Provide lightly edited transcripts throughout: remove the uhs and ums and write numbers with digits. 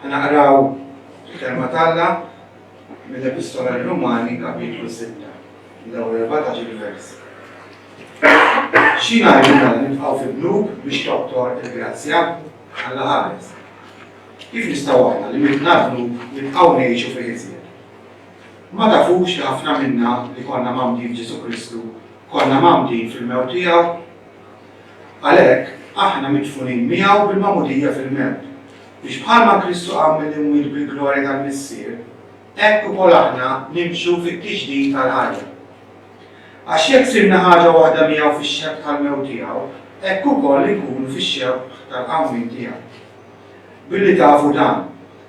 Naqraw il-kelma talla mill-Epistola Rumani kapitlu 6, l-ewwel 14 vers. X'ina għajna nibqgħu fil-gnub biex tobtor il-grazzja Alla ħares. Kif nistgħu aħna li mitnadnu nibqgħu ngħixu fil-ħiżjed? Ma tafux li ħafna minna li konna mamdin f'Ġesu Kristu, konna mamdin fil-mewt tiegħu. Għalhekk aħna midfunin miegħu bil-magħmudija fil-mewt. Biex bħalma Kristu għamel imwil bil-glorja tal-missier, hekk ukoll aħna nimxu fit-tiġdid tal-ħajja. Għax jekk sirna ħaġa waħda miegħu fix-xepp tal-mewt tiegħu, hekk ukoll inkunu fix-xepp tal-qawmin tiegħu. Billi tafu dan,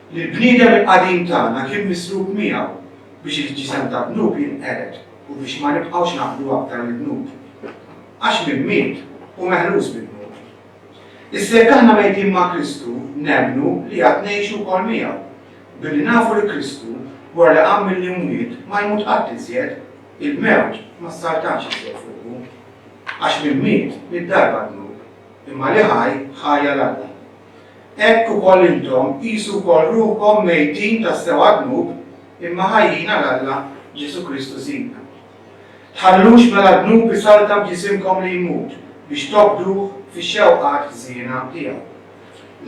li l-bniedem il-qadim tagħna kien mislub miegħu biex il-ġisem ta' bnub jinqered u biex ma nibqgħux naqblu aktar mill-bnub. Għax min miet u meħrus bil-bnub. Issa jekk aħna mejtin ma' Kristu nemmnu li qed ngħixu wkoll miegħu. Billi nafu li Kristu wara li qam mill-imwiet ma jmut qatt iżjed, il-mewt ma sartanx iżjed fuqu. Għax mill-miet mid-darba bnub, imma li ħajja l-Alla. Hekk ukoll intom qisu wkoll ruhkom mejtin tas-sewa bnub imma ħajjin għall-Alla Ġesu Kristu sidna. Tħallux mela bnub isalta b'ġisimkom li jmut biex tobduh fix-xewqat żiena tiegħu.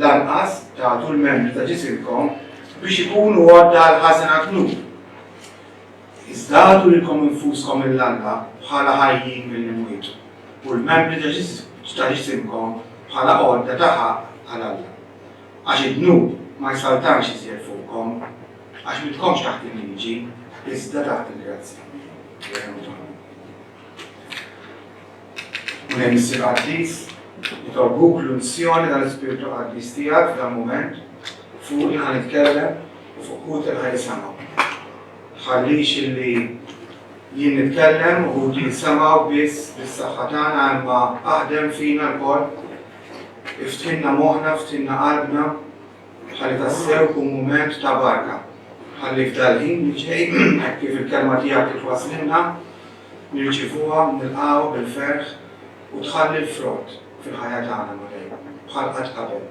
Lanqas tagħtu l-membri ta' ġisimkom biex ikunu għodda l-ħażena bnub. Iżda għatu lilkom infuskom mill-Alla bħala ħajjin mill-imwietu u l-membri ta' ġisimkom bħala għodda ta' ħaq għall-Alla. Għax id-bnub ma jsaltanx iżjed fuqkom, għax mitkomx taħt il-liġi, iżda taħt il-grazzja. Unem issir qaddis, jitolbuk l-unzjoni tal-Ispiritu Qaddis tiegħek f'dan mument fuq li ħanitkellem u fuq ħut il ħajsamaw. Ħallix illi jien nitkellem u ħut jinsamaw biss bis-saħħa tagħna imma aħdem fina l-kol. Iftħinna moħna, iftħinna qalbna, ħalli tassew kun mument ta' barka. Ħalli f'dal-ħin li ġej, kif il-kelma tiegħek titwaslilna, nirċivuha, nilqgħu bil-ferħ u tħalli l-frott fil-ħajja tagħna magħha, bħal qatt qabel.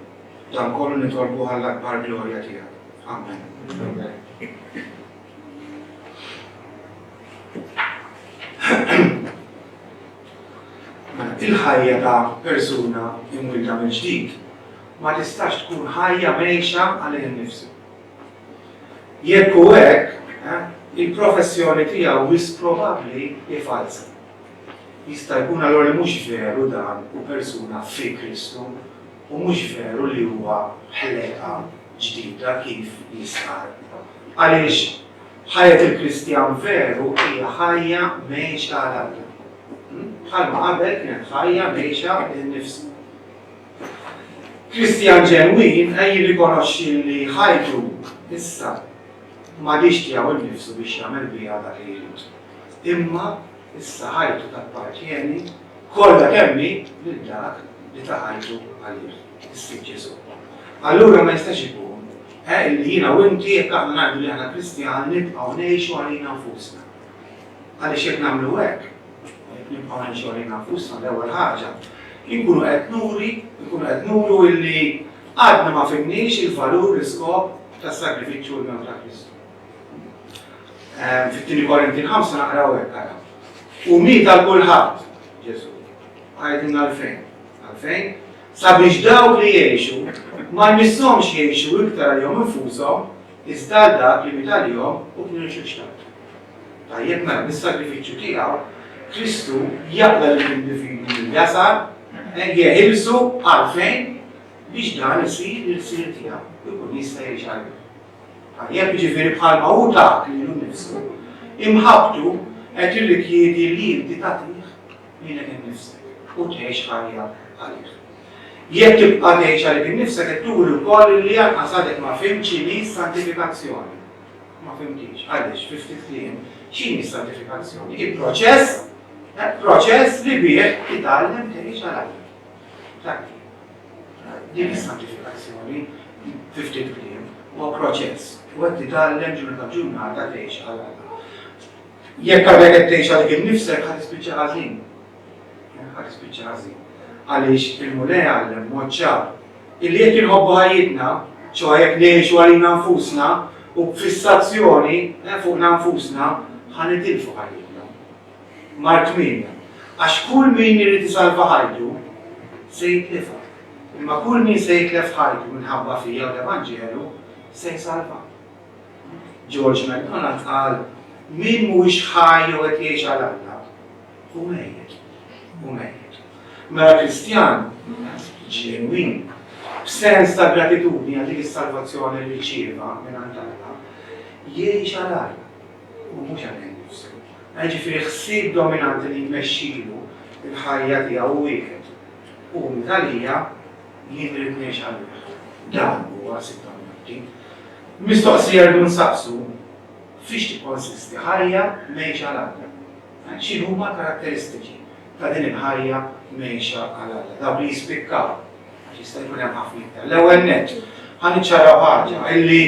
Dan kollu nitolbu għall-akbar glorja tiegħek. Amen. Il-ħajja ta' persuna imwilda mill-ġdid ma tistax tkun ħajja mgħejxa għalih innifsu. Jekk hu hekk, il-professjoni tiegħu wis probabbli hi falsa. Jista' jkun allura li mhux veru dan u persuna fi Kristu u mhux veru li huwa ħleqa ġdida kif jisħar. Għaliex ħajja il-Kristjan veru hija ħajja mgħejxa għal bħalma qabel kienet ħajja mgħejxa innifsu. Kristjan ġenwin jirrikonoxxi li ħajtu issa m'għadix tiegħu innifsu biex jagħmel biha dak li jrid. Imma issa ħajtu tappartjeni kollha kemmi lil dak li ta' ħajtu għalih, is-Sid Ġesu. Allura ma jistax ikun li jiena u inti jekk aħna ngħidu li aħna Kristjani nibqgħu ngħixu għalina nfusna. Għaliex jekk nagħmlu hekk, nibqgħu ngħixu għalina nfusna l-ewwel ħaġa, nkunu qed nuru illi għadna ma fimniex il-valur l-iskop tas-sagrifiċċju l-mewt ta' Kristu. Fit-tieni Korintin 5 naqraw hekk ara. U miet għal kulħadd Ġesu. Għajdilna għalfejn sabiex dawk li jgħixu ma jmisshomx jgħixu iktar għalihom infushom iżda dak li miet għalihom u kienu xulxtat. Tajjeb nara bis-sagrifiċċju tiegħu Kristu jaqla l-individwu mill-jasar jeħilsu għalfejn biex dan isir il-sir tiegħu ikun jista' jgħix għalih. Tajjeb jiġifieri bħalma hu dak li hu nnifsu imħabbtu qed jirrikjedi li inti tagħtih lilek innifsek u tgħix ħajja għalih. Jekk tibqa' tgħix għalik innifsek qed turi wkoll li anqas għadek ma fimtx li santifikazzjoni. Ma fimtix għaliex fi ftit kliem x'inhi s-santifikazzjoni? Il-proċess li bih titgħallem tgħix għal din is-santifikazzjoni fi ftit kliem huwa proċess u qed titgħallem ġurnata b'ġurnata tgħix għal jekk għadek qed tgħix għalik innifsek ħad tispiċċa ħażin. Ħad tispiċċa ħażin. Għaliex il-Mulej għallem mod ċar illi jekk inħobbu ħajjitna ċo jekk ngħixu għalina nfusna u b'fissazzjoni fuqna nfusna ħanitilfu ħajjitna. Mart 8. Għax kull min irid isalva ħajtu se jitlifha. Imma kull min se jitlef ħajtu minħabba fija u l-Evanġelu se jsalva. George MacDonald qal min mhuwiex ħaj jew qed jgħix għal Alla hu mejjed. Mela Kristjan ġenwin b'sens ta' gratitudni għal dik is-salvazzjoni li rċieva minn Alla jgħix għal Alla u mhux għal innifsu. Ġifieri ħsieb dominanti li jmexxilu il-ħajja tiegħu wieħed. U mitalija jien irid ngħix għalih. Dan huwa ħsieb dominanti. Mistoqsija rridu nsaqsu fiex tikkonsisti ħajja mgħixa għal Alla. X'inhu huma karatteristiċi ta' din il-ħajja mgħixa għal Alla. Dawk li jispikkaw jista' jkun hemm ħafna iktar. L-ewwel nett ħaniċċaraw ħaġa illi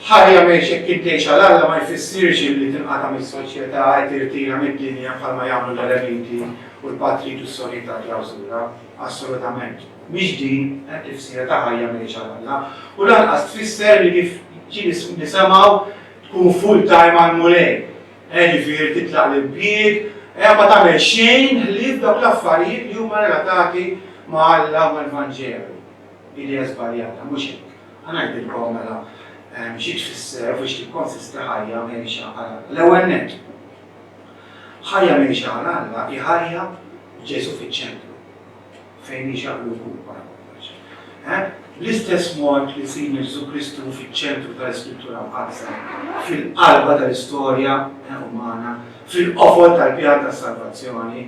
ħajja mgħixa kien tgħix għal Alla ma jfissirx illi tinqata' mis-soċjetà tirtira mid-dinja bħalma jagħmlu l-Eremiti u l-Patritu s-sorji ta' klawżura. Assolutament. Mhix din qed tifsira ta' ħajja mgħixa għal Alla. U lanqas tfisser li kif ġie nisimgħu tkun full time għal mulej. Ġifieri titlaq l-impjieg, ma tagħmel xejn ħlief dawk l-affarijiet li huma relatati ma' Alla u l-Evanġelu. Ilha żbaljata, mhux hekk. Ngħidilkom mela xi tfisser u xi tikkonsisti ħajja mgħixa għal Alla. L-ewwel nett. Ħajja mgħixa għal Alla hi ħajja Ġesu fiċ-ċentru fejn jixaqlu jkunu wara kollox. Bl-istess mod li sin Ġesu Kristu fiċ-ċentru tal-Iskrittura Mqaddsa, fil-qalba tal-istorja umana, fil-qofol tal-pjan tas-salvazzjoni,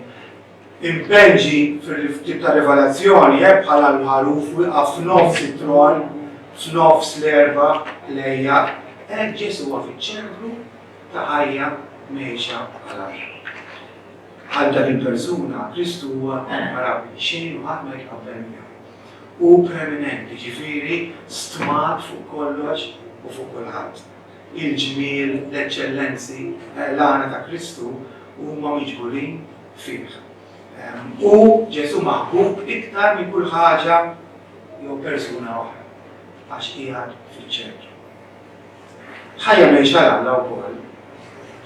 impenġi fil-tip ta' rivelazzjoni bħala l-ħaruf wieqaf f'nofs it-tron, f'nofs l-erba lejja, Ġesu huwa fiċ-ċentru ta' ħajja mgħixa għal Alla. Għal dak il-persuna, Kristu huwa komparabbli, xejn u ħadd ma jitqabbel miegħu. U permanenti, ġifieri stmat fuq kollox u fuq kulħadd. Il-ġmiel, l-eċċellenzi, l-għana ta' Kristu huma miġburin fih. U Ġesu maħbub iktar minn kull ħaġa jew persuna oħra għax qiegħed fiċ-ċentru. Ħajja mgħixa għal Alla wkoll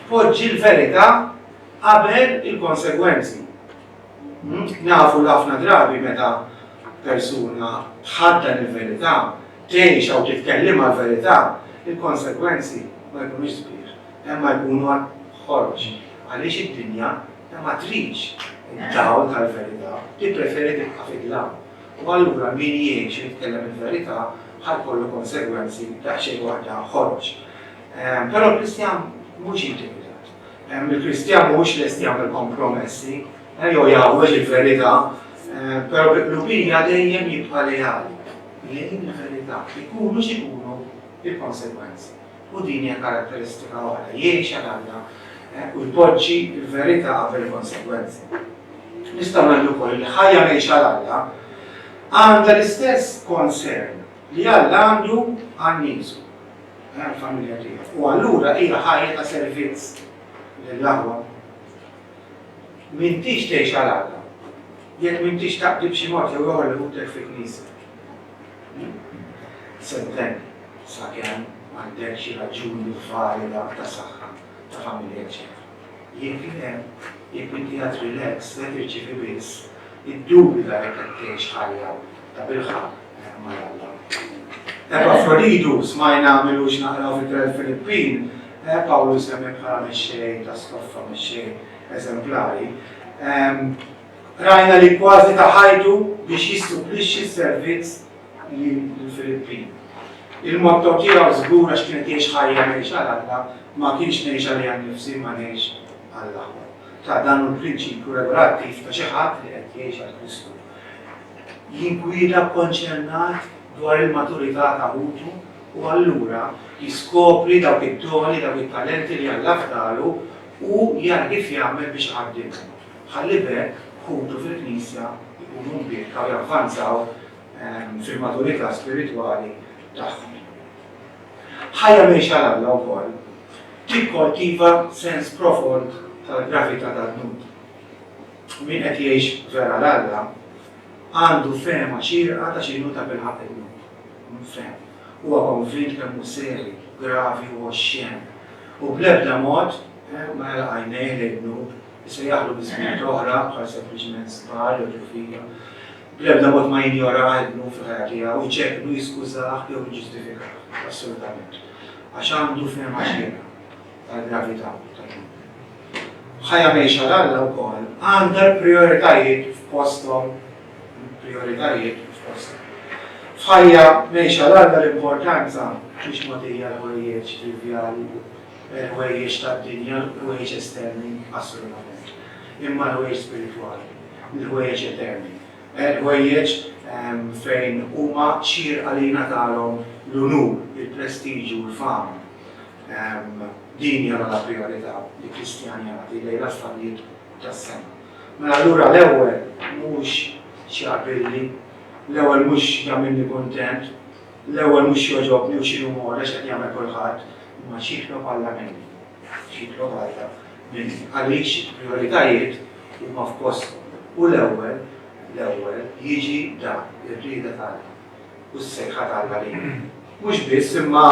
tpoġġi l-verità qabel il-konsegwenzi. Nafu ħafna drabi meta persuna tħaddan il-verità, tgħix jew titkellem għall-verità, il-konsegwenzi ma jkunux sbieħ, imma jkunu ħoroġ. Għaliex id-dinja ma tridx id-dawl tal-verità, tippreferi tibqa' fid-dlaw. U allura min jgħix u jitkellem il-verità ħajkollu konsegwenzi daqsxejn waħda ħoroġ. Però l-Kristjan mhux intimidat. Il-Kristjan mhux lest jagħmel kompromessi, jew jagħweġ il-verità, però l-qlubija dejjem jibqa' lejali. Lejn il-verità jkunu x'ikunu il-konsegwenzi. U din hija karatteristika oħra, jgħix għal Alla u jpoġġi l-verità qabel il-konsegwenzi. Nistgħu ngħidu wkoll li ħajja mgħixa għal Alla għandha l-istess konsern li Alla għandu għan-niesu, għall-familja tiegħu. U allura hija ħajja ta' servizz lill-Alla. M'intix tgħix għal Alla. Jekk m'intix taqdi b'xi mod jew joħorlek fil-Knisja. Sedden sakemm m'għandek xi raġuni valida ta' saħħa ta' familja eċetera. Jekk inti qed relax, qed tirċievi biss, iddubita jekk qed tgħix ħajja ta' bilħaq mal-Alla. Epafroditu smajna għamilux naqraw fit-3 Filippin, Pawlu semmi bħala mexxej ta' stoffa mexxej eżemplari. Rajna li kważi ta' ħajtu biex jistupplixxi s-servizz lill-Filippin. Il-motto tiegħu żgur għax kienet jgħix ħajja mgħixa għal Alla, ma kienx ngħix għalija nnifsi ma ngħix għall-Alla. Ta' dan il-prinċipju regolattiv ta' xi ħadd li qed jgħix għal Kristu. Jinkwida konċernat dwar il-maturità ta' ħutu u allura jiskopri dawk id-doni, dawk it-talenti li Alla ftalu u jara kif jagħmel biex iħaddimhom. Ħalli bekk ħutu fil-Knisja jkunu mbirka u javvanzaw fil-maturità spiritwali tagħhom. Ħajja mgħixa għal Alla wkoll tikkoltiva sens profond tal-gravità tan-nut. Min qed jgħix vera l Alla għandu fehma xierqa ta' x'inhu ta' bilħaq il-nut. Fehm. huwa konvint kemm hu seri, gravi u xxien. U bl-ebda mod, mela għajnej l-ibnu, se jaħlu bizmin oħra, bħal sempliċiment spar, jew ġufija. Bl-ebda mod ma jinjora għajnu fil-ħajja tiegħu, jċekknu jiskużah jew jiġġustifikaħ, assolutament. Għax għandu fhem għaxjena tal-gravità. Ħajja mejxa l-Alla wkoll għandha l-prijoritajiet f'posthom, F'ħajja mejxa l-Alla l-importanza mhix mogħtija l-ħwejjeġ trivjali, l-ħwejjeġ tad-dinja, l-ħwejjeġ esterni, assolutament. Imma l-ħwejjeġ spiritwali, l-ħwejjeġ eterni. L-ħwejjeġ fejn huma ċirqa li jingħatalhom l-unur, il-prestiġu, l-fama. Din jara la priorità li kristjanjati lejn l-affarijiet tas-sema. Mela allura l-ewwel mhux x'jaqbilli, l-ewwel mhux jagħmilni kuntent, l-ewwel mhux joġobni u x'inhu moda x'qed jagħmel kulħadd, imma x'jitlob Alla minni. X'jitlob Alla minni. Għaliex il-prijoritajiet huma f'posthom. U l-ewwel jiġi dak ir-rieda tagħna u s-sejħa tagħna lejn. Mhux biss imma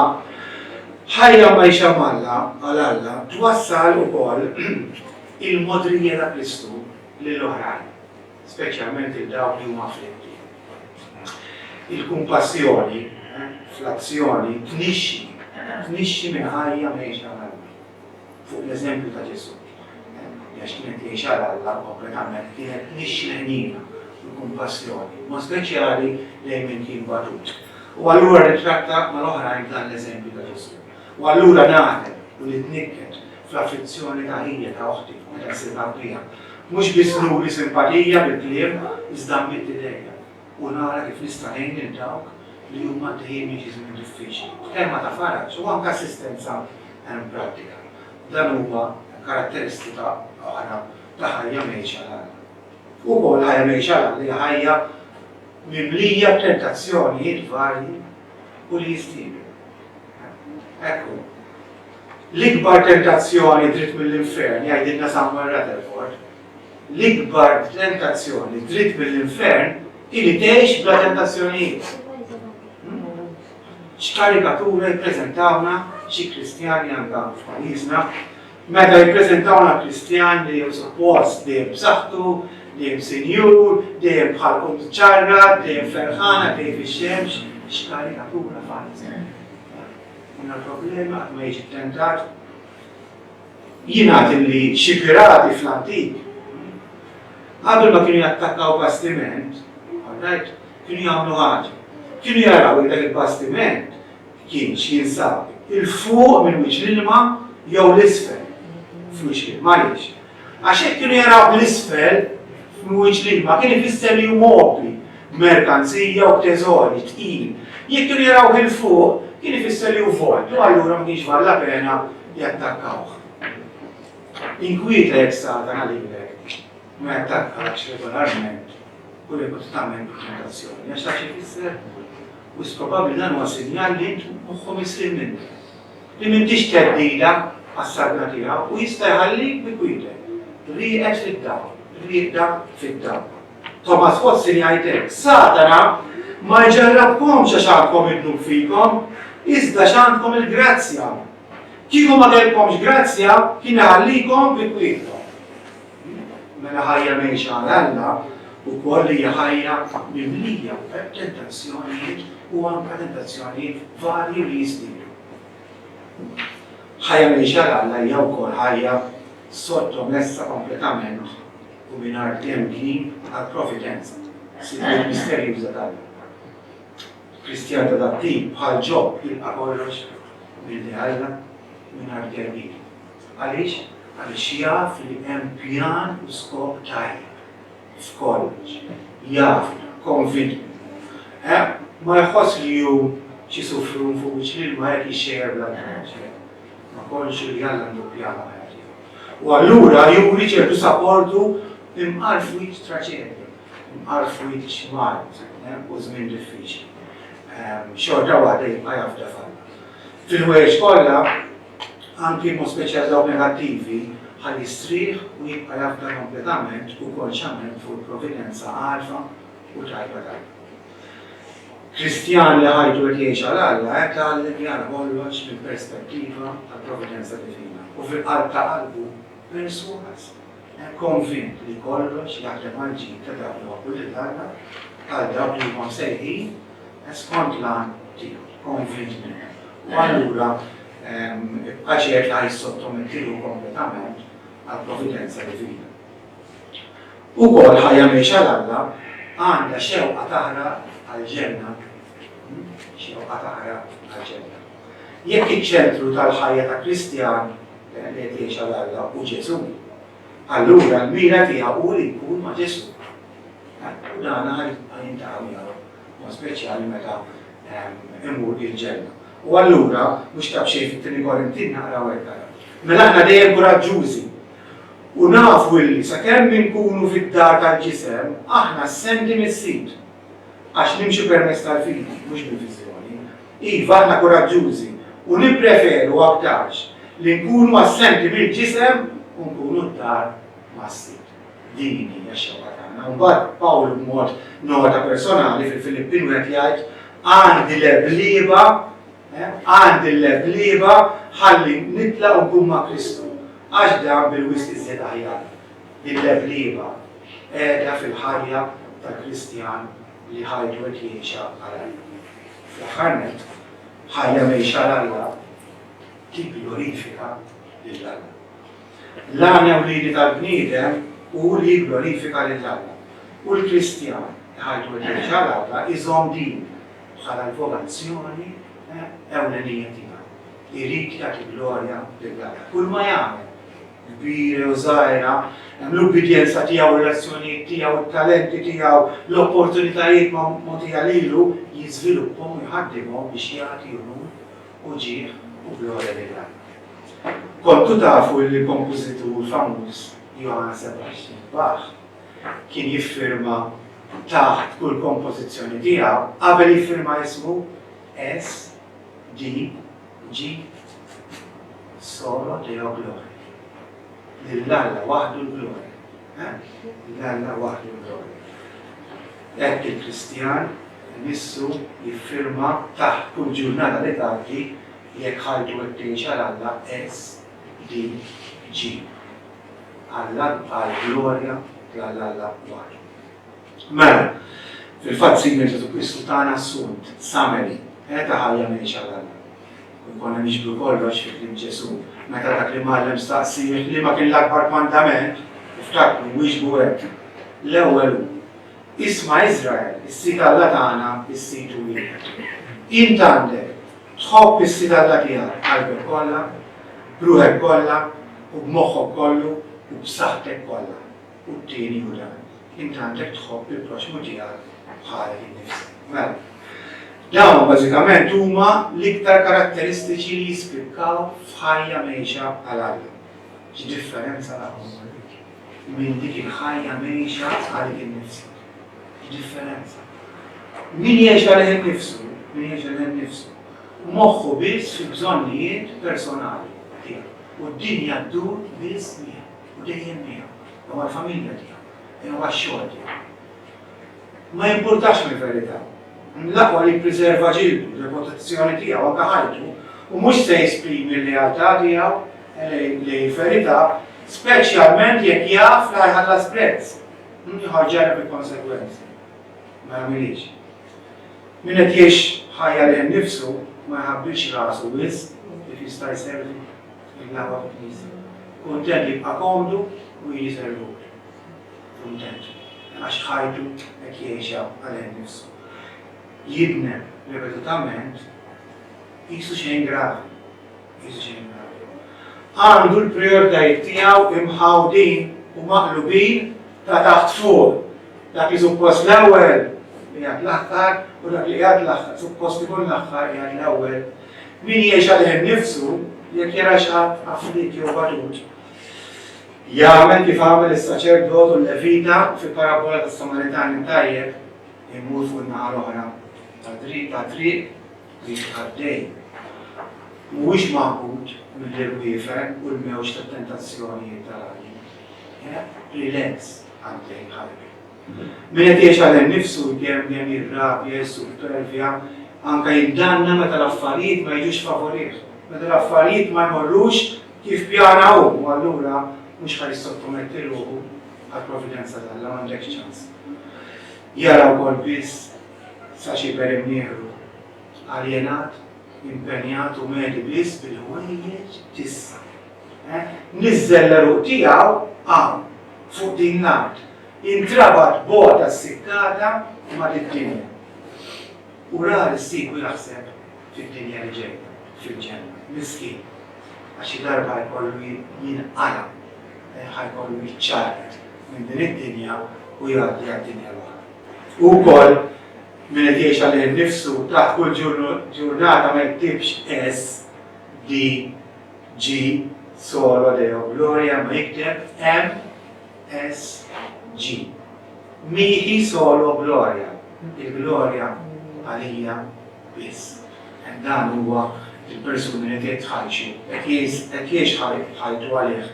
ħajja mejxa għal-Alla twassal ukoll il-modrija ta' Kristu lill-oħrajn, speċjalment il-dawk li huma afflitti. Il-kumpassjoni fl-azzjoni tnixxi minn ħajja mejxa għal-Alla. Fuq l-eżempju ta' Ġesu. Għax kienet jgħix għal-Alla kompletament kienet tnixxi ħnina il-kumpassjoni, ma speċjali lejn min kien batut. U allura ritratta mal-oħrajn dan l-eżempju ta' Ġesu. U allura naħdem u nitnikket fl-afflizzjoni ta' ħija ta' oħti, meta ssirha bija. Mhux biss nuri simpatija bil-kliem, iżda mmitt idejja. U nara kif nista' ngħin lil dawk li huma dejjem jiġi żmien diffiċli. Kelma ta' faraġġ u anke assistenza prattika. Dan huwa karatteristika oħra ta' ħajja mejxa l-Alla. Ukoll ħajja mejxa l-Alla li ħajja mimlija b'tentazzjonijiet varji u li jistilu. Ekku, l-ikbar tentazzjoni dritt mill-infern, jgħidilna Samuel Rutherford, l-ikbar tentazzjoni dritt mill-infern ili tgħix bla tentazzjonijiet. X'karikatura jippreżentawna xi Kristjani anke f'pajjiżna, meta jippreżentawna Kristjan li suppost dejjem b'saħħtu, dejjem sinjur, dejjem bħal kum ċarra, dejjem ferħana, dejjem fix-xemx, x'karikatura falsa. Una problema għat ma jiġi tentat. Jingħad li xi pirati fl-antik qabel ma kienu jattakkaw bastiment, kienu jagħmlu ħaġa. Kienu jaraw li dak il-bastiment kien x'jinsab il-fuq minn wiċċ l-ilma jew l-isfel f'wiċċ l-ilma għaliex. Għax hekk kienu jaraw l-isfel f'wiċċ l-ilma kien ifisser li mobli, merkanzija u teżori tqil. Jekk kienu jaraw il-fuq kien ifisser li hu vojt, u allura ma kienx valla pena jattakkawh. Inkwieta jekk Satan għalilek ma jattakkax regolarment u li kont tagħmel tentazzjoni. Għax taf x'ifisser? U probabbli dan huwa sinjal li intu moħħhom islim minnek. Li m'intix teddida għas-sagna tiegħu u jista' jħallik bi kwietek. Rieqed fid-dawl, rieda fid-dawl. Thomas Watson jgħidlek, Satana ma jġarrabkomx għax għandkom id-dnub fikom, iżda x'għandkom il-grazzja. Kieku ma kellkomx grazzja, kien iħallikom bi kwiekom. Mela ħajja mejxa għall-Alla ukoll hija ħajja mimlija b'tentazzjonijiet u anke tentazzjonijiet varji li jistilu. Ħajja mejxa għall-Alla hija wkoll ħajja sottomessa kompletament u mingħajr temkin għall-providenza, sikur misterjuża tal-Alla. Kristjan ta' dat-tip bħal ġobb jilqa' kollox milli Alla mingħajr termin. Għaliex? Għaliex jaf li hemm pjan u skop tajjeb f'kollox. Jaf, konvint. Ma jħoss li hu xi sufru fuq wiċċ l-ilma jekk jixxejjer bla ma kollx li Alla għandu pjan ħajja. U allura juri ċertu sapportu imqarfu wiċċ traċedja, imqarfu wiċċ mart u żmien diffiċli. Xorta waħda jibqa' jafda falla. Fil-ħwejjeġ kollha, anki mod speċjal dawk negattivi, ħalli jstrieħ u jibqa' jafda kompletament u konxament fuq il-providenza għarfa u tajba tajba. Kristjan li ħajtu qed jgħix għal Alla qed tgħallem jara kollox mill-perspettiva tal-provvidenza divina. U fil-qalb ta' qalbu perswas, konvint li kollox jaħdem għal ġid ta' dak li għabbu l-Alla għal dawk li huma msejħin skont l-għan tiegħu, konvint minnu. U allura għaxert li ħajsottomettilu kompletament għal-provvidenza divina. Ukoll ħajja mhix għal-Alla għandha xewqa taħra għal-ġenna. Xewqa taħra għal-ġenna. Jekk iċ-ċentru tal-ħajja ta' Kristjan li qed jgħix għal-Alla u Ġesu, allura l-mira tiegħu li jkun ma' Ġesu. U dan ħajintaħu miegħu, ma' speċjali meta imur il-ġenna. U allura, mhux tab xejn fit-tieni Korintin naqraw hekk. Mela aħna dejjem kuraġġużi. U nafu illi sakemm inkunu fid-dar tal-ġisem, aħna s-sendi mis-sit. Għax nimxu permezz tal-fidi, mhux bil-viżjoni. Iva aħna kuraġġużi u nippreferu aktarx li nkunu assenti bil-ġisem u nkunu d-dar mas-sit. Din hija x-xewqa tagħna. Mbagħad Pawlu b'mod nota personali fil-Filippin wieħed jgħid għandi l-eblieba ħalli nitlaq u nkun ma' Kristu. Għax dan bil-wisq iżjed aħjar. L-eblieba qiegħda fil-ħajja ta' Kristjan li ħajtu qed jgħixha għal Alla. Fl-aħħar nett, ħajja mgħixha għal Alla tipglorifika lill-Alla. L-għan ewlieni tal-bniedem hu li jigglorifika lill-Alla. U l-Kristjan li ħajtu qed jgħixha għal Alla iżomm din bħala l-vokazzjoni ewlenija tiegħu. Irid jagħti glorja lill-Alla. Kull ma jagħmel, kbira u żgħira, l-ubbidjenza tiegħu, ir-relazzjonijiet tiegħu, it-talenti tiegħu, l-opportunitajiet mogħtija lilu jiżviluppahom u jħaddimhom biex jagħti unur u ġieħ u glorja lill-Alla. Kontu tafu li kompożitur famuż Johann Sebastian Bach kien jiffirma taħt kull kompożizzjoni tiegħu qabel jiffirma ismu S D G Solo Deo Gloria. Lill-Alla waħdu l-glorja. Lill-Alla waħdu l-glorja. Hekk il-Kristjan nissu jiffirma taħt kull ġurnata li tgħaddi jekk ħajtu qed tgħix għall-Alla S D G. Alla għall-glorja tal-Alla waħdu. Mela, fil-fatt Sinjur Ġesu Kristu tagħna assunt sameli qiegħda ħajja mgħixha għall-Alla. Konna nixbru kollox fil-klim Ġesu. Meta dak li mallem staqsi li ma kien l-akbar mandament, iftakru wieġbu hekk. L-ewwel isma' Iżrael, is-sit Alla tagħna is-situ wieħed. Int għandek tħobb is-sit Alla tiegħek qalbek kollha, b'ruħek kollha, u b'moħħok kollu, u b'saħħtek kollha. U t-tieni hu dan. Int għandek tħobb il-proxmu tiegħek bħalek innifsek. Mela. Dawn bażikament huma l-iktar karatteristiċi li jispikkaw f'ħajja mgħixha għal Alla. X'differenza tagħhom minn dik il-ħajja mgħixha għalik innifsek. X'differenza. Min jgħix għalih innifsu, min jgħix għalih innifsu. Moħħu biss fil-bżonnijiet personali tiegħu. U d-dinja ddur biss miegħu, u dejjem miegħu, jew għall-familja tiegħu, jew għax-xogħol tiegħu. Ma jimpurtax mill-verità. L-aqwa li jippreserva ġildu, reputazzjoni tiegħu anke ħajtu, u mhux se jesprimi l-lealtà tiegħu lejn verità, speċjalment jekk jaf li ħallas prezz. Jħarġara bil-konsekwenzi. Ma jagħmilix. Min qed jgħix ħajja lejn nnifsu ma jħabbilx rasu wisq kif jista' jservi l-aqwa fil-Knisja. Kuntent jibqa' komdu u jiservuk. Kuntent. Għax ħajtu qed jgħixha għalejn nnifsu. Jibnem repetutament jisu xejn gravi. Għandu l-prioritajiet tiegħu imħawdin u maqlubin ta' taħt fuq. Dak li suppost l-ewwel li għad l-aħħar u dak li għad l-aħħar, suppost ikun l-aħħar jgħid l-ewwel. Min jgħix għalih nnifsu jekk jara xi ħadd afflitt jew batut. Jagħmel kif għamel is-saċerdot u l-Levita fil-parabola tas-Samaritani tajjeb imur fuq in-naħa l-oħra ta' triq għaddej. Mhuwiex magħqud mill-irwiefer u l-mewġ tat-tentazzjonijiet tal-għajja. Relax għaddej ħalbi. Min qed jgħix għal innifsu kemm jirrabja, jissupervja, anke jindanna meta l-affarijiet ma jiġux favorih. Meta l-affarijiet ma jmorrux kif pjana hu, u allura mhux ħaj jissottometti ruħu għall-providenza tal-Alla m'għandekx ċans. Jara wkoll biss sa xi perim nieħru aljenat, impenjat u medi biss bil-ħwejjeġ tissa. Niżżel l-eruq tiegħu fuq din l-art. Intrabat bogħod tas-sikkata ma' id-dinja. U rar is-siku jaħseb fid-dinja li ġejja, fil-ġenna, miskin. Għax darba jkollu jinqala, ħajkollu jiċċarret minn din id-dinja u jgħaddi għad-dinja l-oħra. U wkoll min qed jgħix għalih innifsu taħt kull ġurnata ma jiktibx S, D, G, Solo Deo Gloria ma jikteb M, S, G. Miħi solo Gloria. Il-Gloria għalija biss. Dan huwa il-persuni li qed tħallxu, qed jgħix ħajtu għalih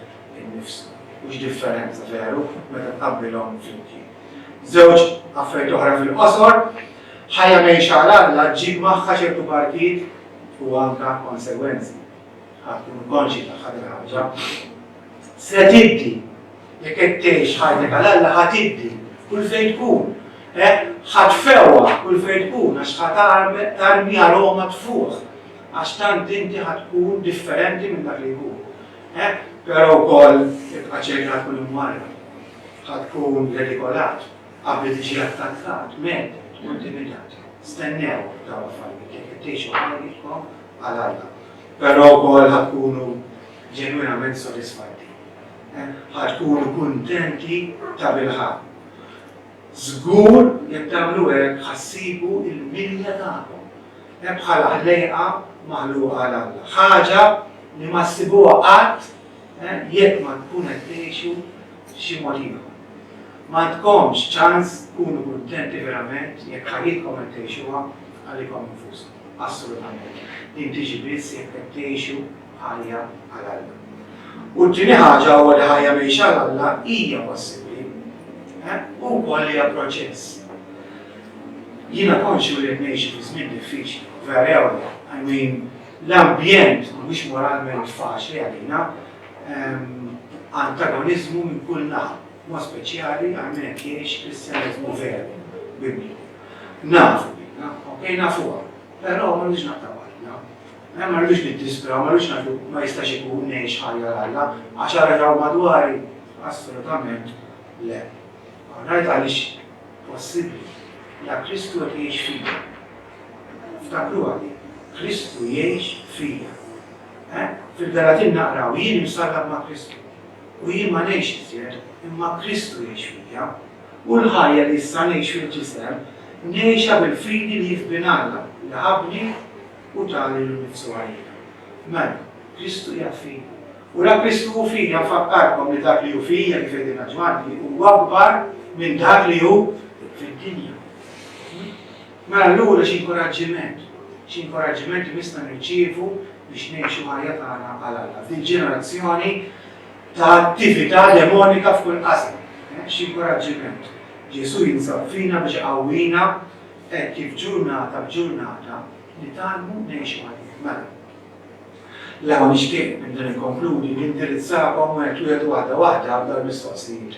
innifsu. Mhux differenza veru meta tqabbilhom flimkien. Żewġ affarijiet oħra fil-qosor, ħajja mejxa għal Alla ġib magħha ċertu partit u anke konsegwenzi. Ħatkun konxi tagħha din ħaġa. Se tiddi jekk qed tgħix ħajtek għal Alla ħatiddi kull fejn tkun. Ħatfewwa kull fejn tkun għax ħatarmi aroma tfuq. Għax tant inti ħatkun differenti minn dak li jkun. Però wkoll tibqa' ċerta tkun imwarra. Ħatkun redikolat, qabel tiġi attakkat, medet, intimidat. Stennew dawn affarijiet jekk qed tgħixu ħajjitkom għal Alla. Però wkoll ħatkunu ġenwinament sodisfatti. Ħatkunu kuntenti ta' bilħaq. Żgur jekk tagħmlu hekk ħassibu il-milja tagħkom. Bħala ħlejqa maħluqa għal Alla. Ħaġa li ma ssibuha qatt jekk ma tkun qed tgħixu xi mod ieħor. Ma tkomx ċans tkunu kuntenti verament jekk ħajjitkom qed tgħixuha għalikom infuskom. Assolutament. Din tiġi biss jekk qed tgħixu ħajja għal Alla. U t-tieni ħaġa huwa li ħajja mejxa għal Alla hija possibbli. U wkoll hija proċess. Jiena konxu li qed ngħixu fi żmien diffiċli, vera I mean, l-ambjent mhuwiex moralment faċli għalina, antagonizmu minn kull naħa, ma speċjali għal min qed jgħix Kristjaneżmu veru Bibliku. Nafu bina, okej nafuha, però ma rridux naqtawha. Ma rridux nittispraw, ma rridux nagħtu ma jistax ikun ngħix ħajja Alla, għax araw madwari, assolutament le. Ngħid għaliex possibbli la Kristu qed jgħix fija. Ftakru għalli, Kristu jgħix fija. Fil-Galatin naqraw jien imsarrab ma' Kristu. U jien ma ngħix iżjed, imma Kristu jgħix fija. U l-ħajja li issa ngħix fil-ġisem ngħixha bil-fidi li jifbin Alla, li ħabni u tagħli l-nifsu għalija. Mela, Kristu jgħid fija. U la Kristu hu fija nfakkarkom li dak li hu fija kif jgħidilna Ġwanti huwa akbar minn dak li hu fid-dinja. Mela allura xi inkoraġġiment li nista' nirċievu biex ngħixu ħajja tagħna għal Alla. F'din ġenerazzjoni ta' attività demonika f'kull qasam. Xi inkoraġġiment. Ġesu jinsab fina biex iqawwina hekk kif ġurnata b'ġurnata li tagħmlu ngħixu ħajja. Mela. L-għu nixtieq minn din inkonkludi nindirizzakom wieħed waħda b'dal-mistoqsijiet.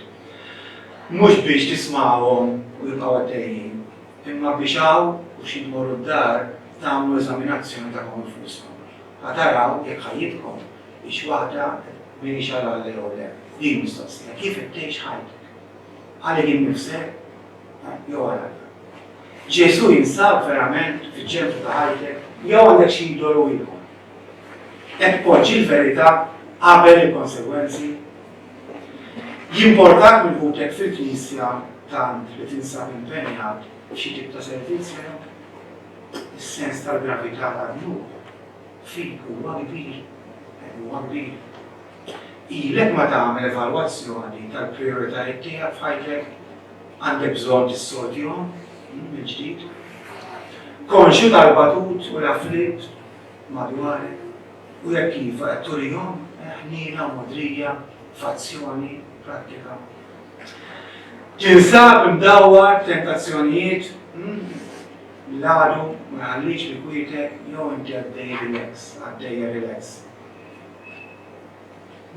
Mhux biex tisma'hom u jibqgħu għaddejjin, imma biex hawn u xi tmorru d-dar tagħmlu eżaminazzjoni tagħkom infuskom. Ħataraw jekk ħajjitkom biex waħda m'iniex għal Alla jew le. Din mistoqsija, kif qed tgħix ħajtek? Għalek innifsek jew għal Alla. Ġesu jinsab verament fiċ-ċentru ta' ħajtek jew għandek xi jdoru ieħor. Qed tpoġġi l-verità qabel il-konsegwenzi. Jimportak mill-ħutek fil-Knisja tant li tinsab impenjat xi tip ta' servizzja, is-sens tal-gravità tan-nur fik huwa kbir, huwa kbir. Ilek ma tagħmel evalwazzjoni tal-prijoritajiet tiegħek f'ħajtek għandek bżonn tissortihom mill-ġdid. Konxju tal-batut u l-afflitt madwarek u jekk kif qed turihom ħniena u modrija f'azzjoni prattika. Ġinsab imdawwar tentazzjonijiet, l-għadu ma għallix li kwitek, jew inti għaddejja relax.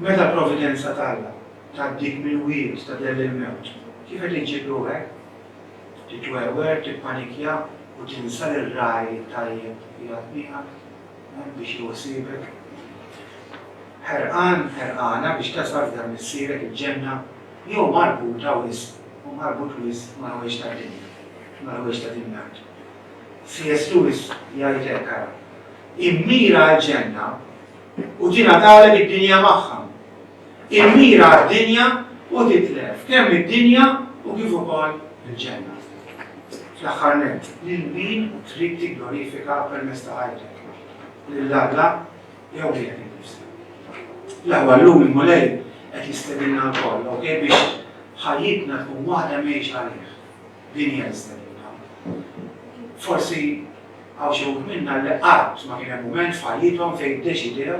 Meta l-providenza talla, taddik mill-wiet, tadell il-mewt, kif qed iġibru hekk? Titwerwer, tippanikja u tinsal ir-raj tajjeb jgħatniħak biex jwasibek. Ħerqana biex tasal dar missierek il-ġenna jew marbuta wisq u marbut wisq ma' ħwejx ta' dinja, ma' ħwejx ta' dinjat. C.S. Lewis jgħid hekk ara. Immira l-ġenna u tingħatalek id-dinja magħha. Immira d-dinja u titlef kemm id-dinja u kif ukoll il-ġenna. Fl-aħħar nett, lil min trid tigglorifika permezz ta' ħajtek. Lill-Alla jew lilek innifsek. L-ewwel llum il-mulej qed jistedilna wkoll, okej, biex ħajjitna tkun waħda mhijiex għalih. Din hija jistedilna. Forsi għaw xi wħud minna li qatt ma kien hemm mument f'ħajjithom fejn iddeċidew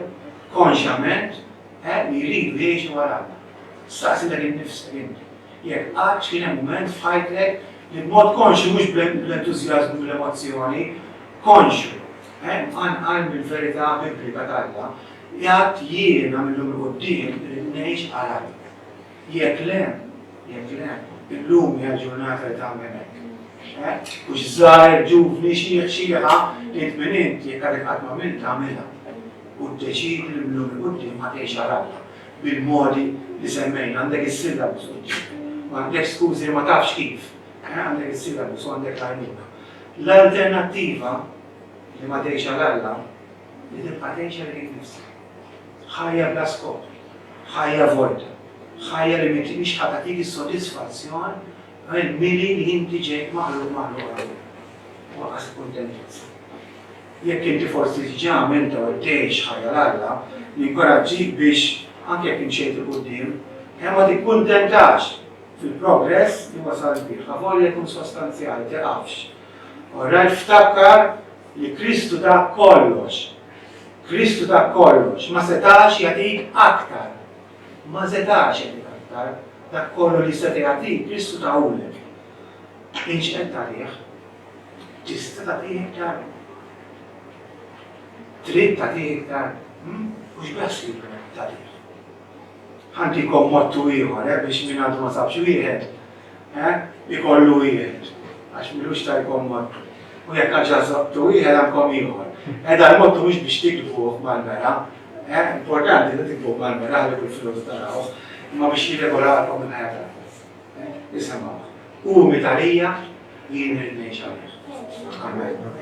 konxjament li jridu jgħixu wara Alla. Staqsilek innifsek inti. Jekk qatt kien hemm mument f'ħajtek li b'mod konxu mhux bl-entużjażmu u l-emozzjoni, konxu, għan bil-verità biblika tal-Alla, jgħat jiena mill-lum il-qoddiem li ngħix għal Alla. Jekk le, illum hija l-ġurnata li tagħmel hekk. U żgħar ġuvni xieħa int minn int jekk għadek qatt ma minn tagħmilha. U ddeċidi li mill-lum il-qoddiem ma tgħix għal Alla bil-modi li semmejna, għandek is-syllabus quddiem. Għandek skużi li ma tafx kif. Għandek is-syllabus u għandek l-għajnuna. L-alternattiva li ma tgħix għal Alla li tibqa' tgħix għal innifsek. Ħajja bla skop, ħajja vojta, ħajja li mhix ħatatik is-sodisfazzjon mili li inti ġejk maħluq għalih. Waqas kuntentizza. Jekk inti forsi ġa menta u tgħix ħajja l-Alla, ninkoraġġik biex anke jekk imxejt il-quddiem, ma tikkuntentax fil-progress li wasal bih, ħavolja jkun sostanzjali, tiqafx. Orajt ftakkar li Kristu dak kollox. Kristu dak kollox, ma setax jagħtik aktar. Ma setax jagħtik aktar, dak kollu li seta' jagħtik, Kristu tagħhulek. Inx qed tagħtih, tista' tagħtih iktar. Trid tagħtih iktar, u x'beħsib tagħtih. Ħantikom mottu ieħor biex min għandu ma sabx wieħed, ikollu wieħed, għax milux tajkom mottu. U jekk għaġa sabtu wieħed għandkom ieħor. Edha l-mottu mhux biex tikbuh mal-mera, importanti li tikbuh mal-mera ħalli kull-flus tarawh, imma biex jirregolakom il-ħajja. Isemgħu, u mitarija jien il-nejx għalih. Amen.